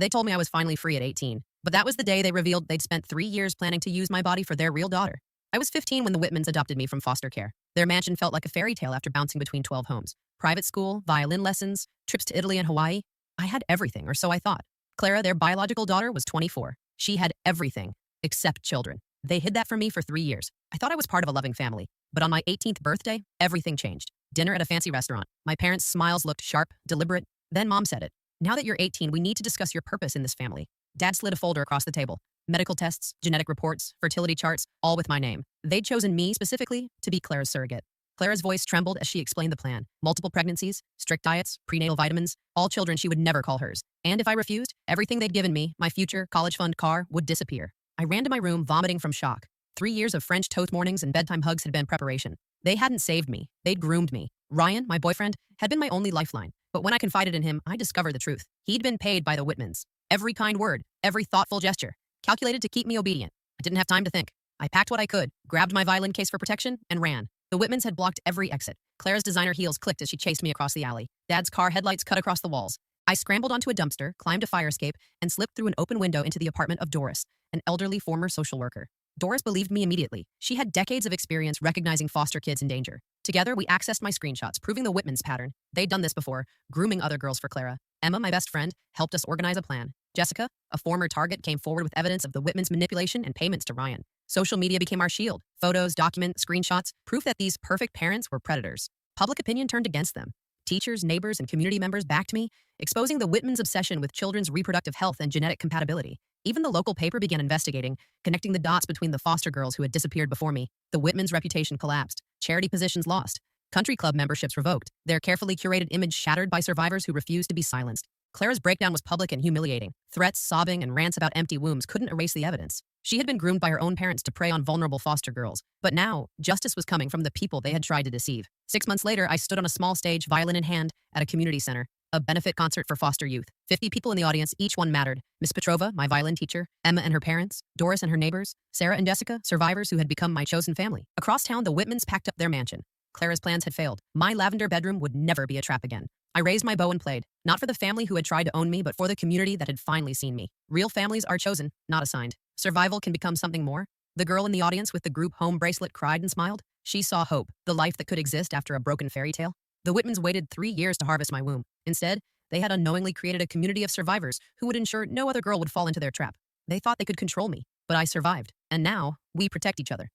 They told me I was finally free at 18, but that was the day they revealed they'd spent 3 years planning to use my body for their real daughter. I was 15 when the Whitmans adopted me from foster care. Their mansion felt like a fairy tale after bouncing between 12 homes. Private school, violin lessons, trips to Italy and Hawaii. I had everything, or so I thought. Clara, their biological daughter, was 24. She had everything, except children. They hid that from me for 3 years. I thought I was part of a loving family. But on my 18th birthday, everything changed. Dinner at a fancy restaurant. My parents' smiles looked sharp, deliberate. Then Mom said it. Now that you're 18, we need to discuss your purpose in this family. Dad slid a folder across the table. Medical tests, genetic reports, fertility charts, all with my name. They'd chosen me specifically to be Clara's surrogate. Clara's voice trembled as she explained the plan. Multiple pregnancies, strict diets, prenatal vitamins, all children she would never call hers. And if I refused, everything they'd given me, my future college fund car, would disappear. I ran to my room, vomiting from shock. 3 years of French toast mornings and bedtime hugs had been preparation. They hadn't saved me. They'd groomed me. Ryan, my boyfriend, had been my only lifeline. But when I confided in him, I discovered the truth. He'd been paid by the Whitmans. Every kind word, every thoughtful gesture, calculated to keep me obedient. I didn't have time to think. I packed what I could, grabbed my violin case for protection, and ran. The Whitmans had blocked every exit. Clara's designer heels clicked as she chased me across the alley. Dad's car headlights cut across the walls. I scrambled onto a dumpster, climbed a fire escape, and slipped through an open window into the apartment of Doris, an elderly former social worker. Doris believed me immediately. She had decades of experience recognizing foster kids in danger. Together, we accessed my screenshots, proving the Whitmans pattern. They'd done this before, grooming other girls for Clara. Emma, my best friend, helped us organize a plan. Jessica, a former target, came forward with evidence of the Whitmans' manipulation and payments to Ryan. Social media became our shield. Photos, documents, screenshots, proof that these perfect parents were predators. Public opinion turned against them. Teachers, neighbors, and community members backed me, exposing the Whitmans' obsession with children's reproductive health and genetic compatibility. Even the local paper began investigating, connecting the dots between the foster girls who had disappeared before me. The Whitmans' reputation collapsed. Charity positions lost. Country club memberships revoked. Their carefully curated image shattered by survivors who refused to be silenced. Clara's breakdown was public and humiliating. Threats, sobbing, and rants about empty wombs couldn't erase the evidence. She had been groomed by her own parents to prey on vulnerable foster girls. But now, justice was coming from the people they had tried to deceive. 6 months later, I stood on a small stage, violin in hand, at a community center. A benefit concert for foster youth. 50 people in the audience, each one mattered. Miss Petrova, my violin teacher, Emma and her parents, Doris and her neighbors, Sarah and Jessica, survivors who had become my chosen family. Across town, the Whitmans packed up their mansion. Clara's plans had failed. My lavender bedroom would never be a trap again. I raised my bow and played, not for the family who had tried to own me, but for the community that had finally seen me. Real families are chosen, not assigned. Survival can become something more. The girl in the audience with the group home bracelet cried and smiled. She saw hope, the life that could exist after a broken fairy tale. The Whitmans waited 3 years to harvest my womb. Instead, they had unknowingly created a community of survivors who would ensure no other girl would fall into their trap. They thought they could control me, but I survived. And now, we protect each other.